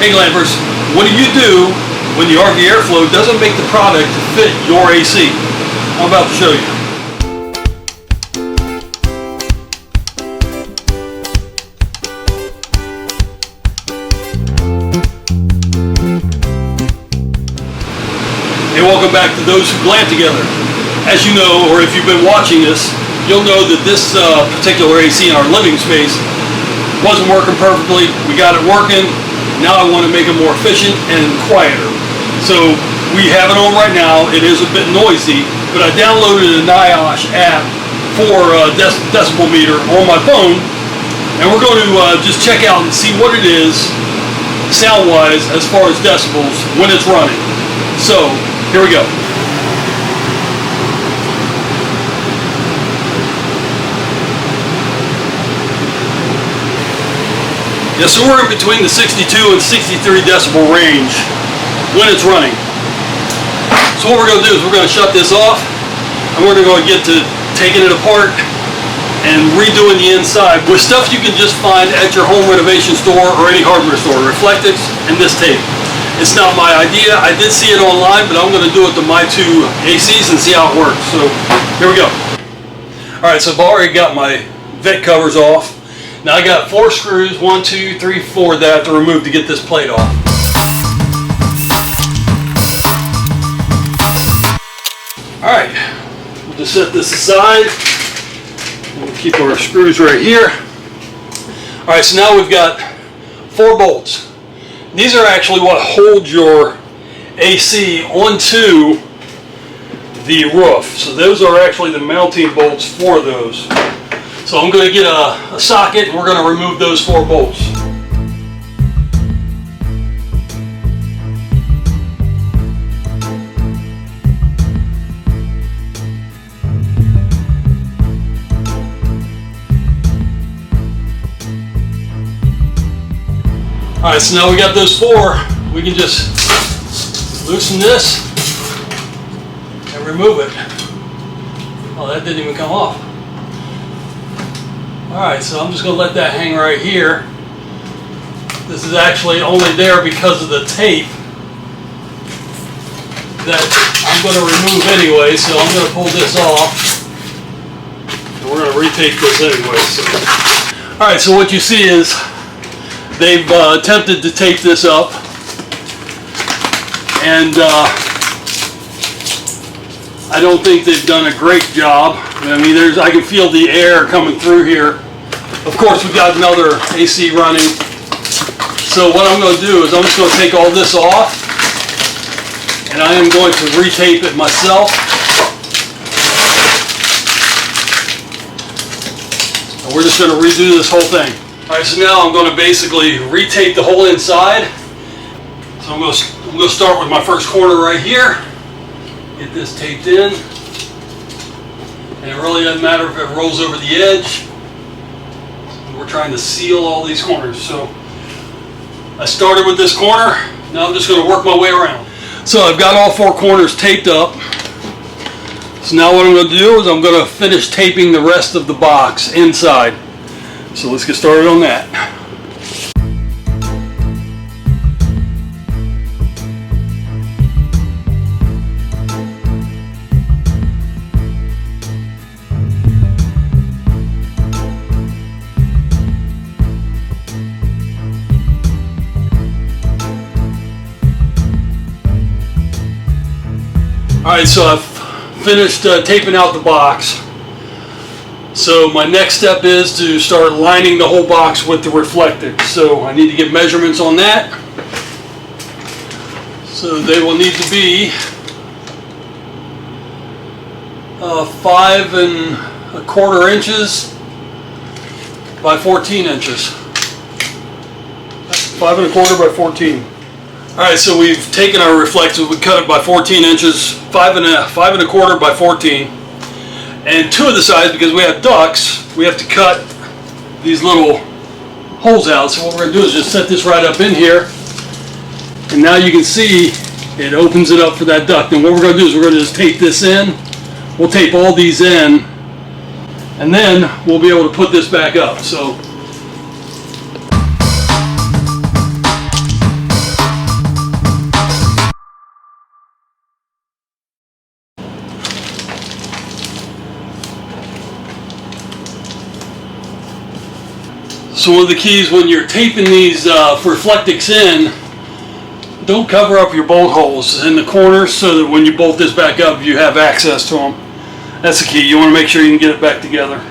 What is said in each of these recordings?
Hey Glampers, what do when the RV airflow doesn't make the product fit your AC? I'm about to show you. Hey, welcome back to Those Who Glamp Together. As you know, or if you've been watching this, you'll know that this particular AC in our living space wasn't working perfectly. We got it working. Now I want to make it more efficient and quieter. So we have it on right now. It is a bit noisy, but I downloaded a NIOSH app for decibel meter on my phone, and we're going to just check out and see what it is sound-wise as far as decibels when it's running. So here we go. Yeah, so we're in between the 62 and 63 decibel range when it's running. So what we're going to do is we're going to shut this off, and we're going to get to taking it apart and redoing the inside with stuff you can just find at your home renovation store or any hardware store. Reflectics and this tape. It's not my idea. I did see it online, but I'm going to do it to my two ACs and see how it works. So here we go. Alright, so I've already got my vent covers off. Now I got 4 screws, 1, 2, 3, 4 that I have to remove to get this plate off. Alright, we'll just set this aside. We'll keep our screws right here. Alright, so now we've got 4 bolts. These are actually what hold your AC onto the roof. So those are actually the mounting bolts for those. So I'm going to get a socket and we're going to remove those 4 bolts. Alright, so now we got those 4. We can just loosen this and remove it. Oh, that didn't even come off. Alright, so I'm just going to let that hang right here. This is actually only there because of the tape that I'm going to remove anyway, so I'm going to pull this off. And we're going to retape this anyway. So. Alright, so what you see is they've attempted to tape this up, and I don't think they've done a great job. I mean, I can feel the air coming through here. Of course, we've got another AC running. So what I'm going to do is I'm just going to take all this off, and I am going to retape it myself. And we're just going to redo this whole thing. Alright, so now I'm going to basically retape the whole inside. So I'm going to start with my first corner right here. Get this taped in. And it really doesn't matter if it rolls over the edge. We're trying to seal all these corners. So I started with this corner. Now I'm just going to work my way around. So I've got all 4 corners taped up. So now what I'm going to do is I'm going to finish taping the rest of the box inside. So let's get started on that. Alright, so I've finished taping out the box. So my next step is to start lining the whole box with the reflector. So I need to get measurements on that. So they will need to be 5 1/4 inches by 14 inches. 5 1/4 by 14. Alright, so we've taken our reflector, we cut it by 14 inches, 5 1/4 by 14. And 2 of the sides, because we have ducts, we have to cut these little holes out. So what we're going to do is just set this right up in here. And now you can see it opens it up for that duct. And what we're going to do is we're going to just tape this in. We'll tape all these in. And then we'll be able to put this back up. So So one of the keys when you're taping these reflectics in, don't cover up your bolt holes in the corners so that when you bolt this back up you have access to them. That's the key. You want to make sure you can get it back together.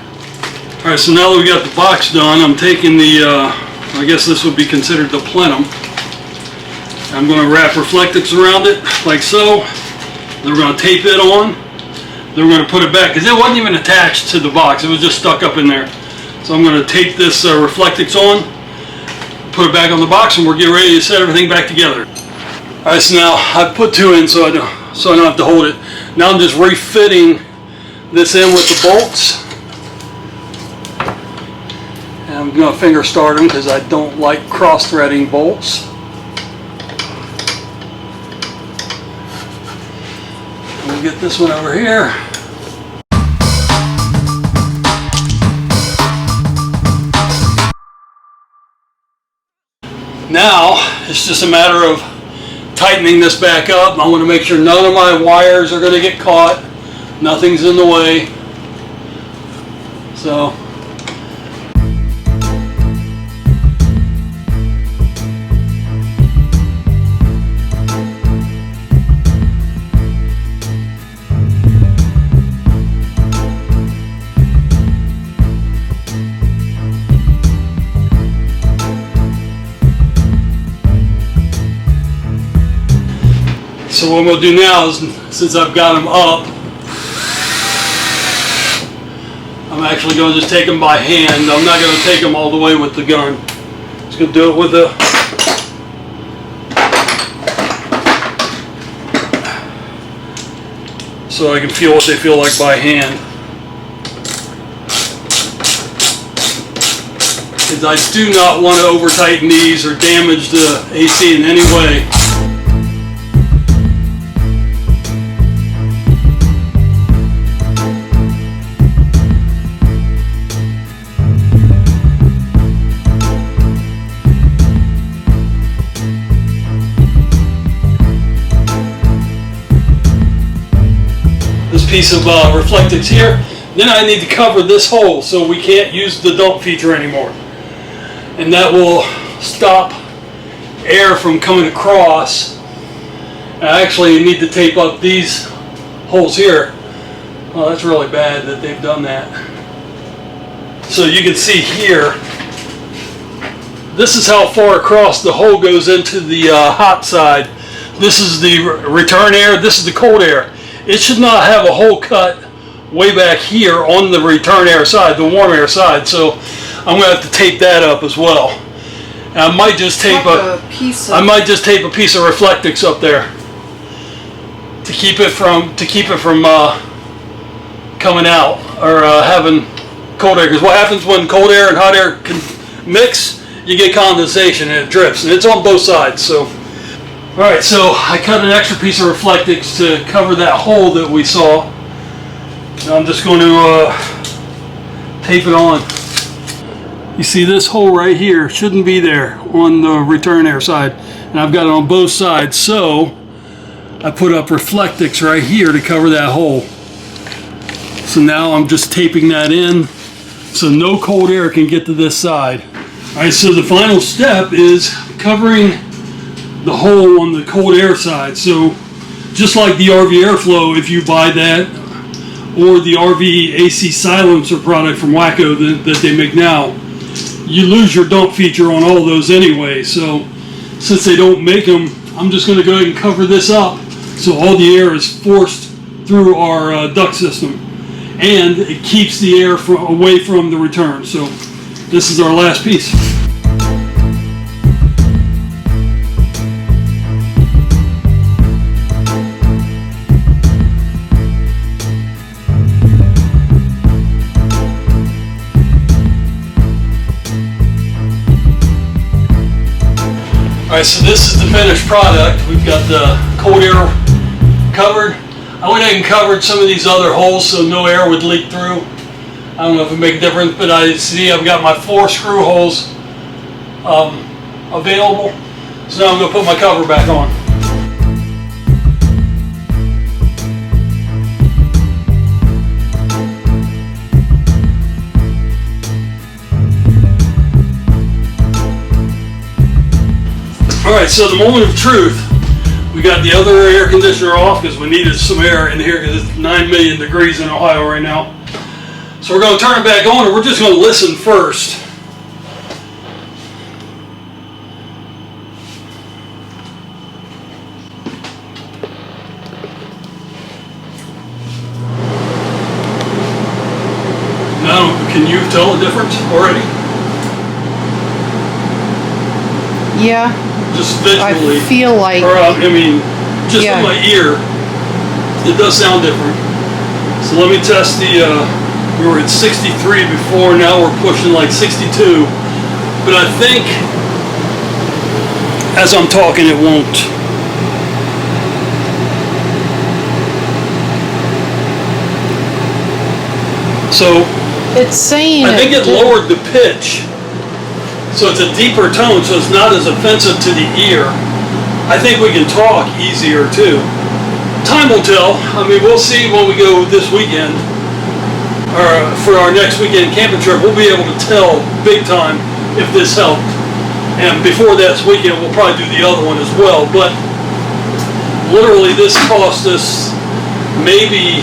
Alright, so now that we got the box done, I'm taking the, I guess this would be considered the plenum. I'm going to wrap reflectics around it like so. Then we're going to tape it on. Then we're going to put it back because it wasn't even attached to the box. It was just stuck up in there. So I'm going to tape this reflectics on, put it back on the box, and we're getting ready to set everything back together. Alright, so now I've put two in so I don't have to hold it. Now I'm just refitting this in with the bolts. And I'm going to finger start them because I don't like cross-threading bolts. We'll get this one over here. Now it's just a matter of tightening this back up. I want to make sure none of my wires are going to get caught. Nothing's in the way. So what I'm going to do now is, since I've got them up, I'm actually going to just take them by hand. I'm not going to take them all the way with the gun. Just going to do it with the so I can feel what they feel like by hand. Because I do not want to over tighten these or damage the AC in any way. Piece of reflectics here. Then I need to cover this hole so we can't use the dump feature anymore, and that will stop air from coming across. I actually need to tape up these holes here. Oh, that's really bad that they've done that. So you can see here, this is how far across the hole goes into the hot side. This is the return air, this is the cold air. It should not have a hole cut way back here on the return air side, the warm air side. So I'm going to have to tape that up as well. And I might just tape a piece of reflectics up there to keep it from coming out or having cold air. Because what happens when cold air and hot air can mix, you get condensation and it drips, and it's on both sides. So. Alright, so I cut an extra piece of reflectics to cover that hole that we saw. Now I'm just going to tape it on. You see this hole right here shouldn't be there on the return air side, and I've got it on both sides, so I put up reflectics right here to cover that hole. So now I'm just taping that in so no cold air can get to this side. Alright, so the final step is covering the hole on the cold air side. So just like the RV airflow, if you buy that, or the RV AC silencer product from Wacko that they make now, you lose your dump feature on all those anyway. So since they don't make them, I'm just going to go ahead and cover this up so all the air is forced through our duct system, and it keeps the air away from the return. So this is our last piece. Alright, so this is the finished product. We've got the cold air covered. I went ahead and covered some of these other holes so no air would leak through. I don't know if it makes a difference, but I see I've got my 4 screw holes available. So now I'm going to put my cover back on. Alright, so the moment of truth. We got the other air conditioner off because we needed some air in here because it's 9 million degrees in Ohio right now. So we're going to turn it back on and we're just going to listen first. Now, can you tell the difference already? Yeah. Just visually. I feel like. Or, I mean, just in my ear, it does sound different. So let me test the, we were at 63 before, now we're pushing like 62. But I think, as I'm talking, it won't. So, it's saying I think it lowered the pitch. So it's a deeper tone, so it's not as offensive to the ear. I think we can talk easier too. Time will tell. I mean, we'll see when we go this weekend, or for our next weekend camping trip, we'll be able to tell big time if this helped. And before this weekend, we'll probably do the other one as well. But literally, this cost us maybe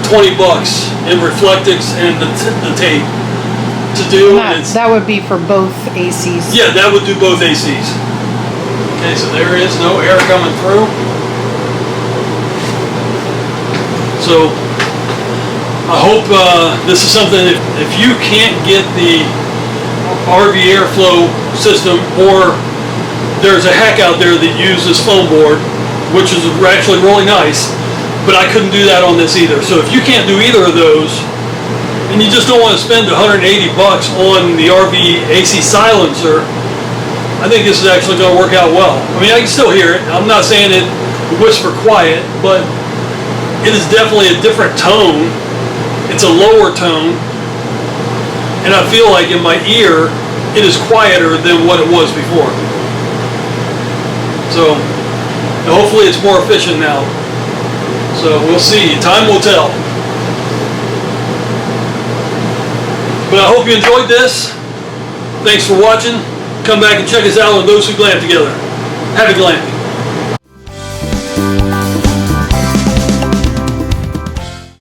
20 bucks in reflectics and the tape to do. That would be for both ACs. Yeah, that would do both ACs. Okay, so there is no air coming through. So I hope this is something, if you can't get the RV airflow system, or there's a hack out there that uses foam board, which is actually really nice, but I couldn't do that on this either. So if you can't do either of those, and you just don't want to spend 180 bucks on the RV AC silencer, I think this is actually going to work out well. I mean, I can still hear it. I'm not saying it whisper quiet, but it is definitely a different tone. It's a lower tone, and I feel like in my ear, it is quieter than what it was before. So, hopefully it's more efficient now. So we'll see. Time will tell. But I hope you enjoyed this. Thanks for watching. Come back and check us out on Those Who Glamp Together. Happy glamping.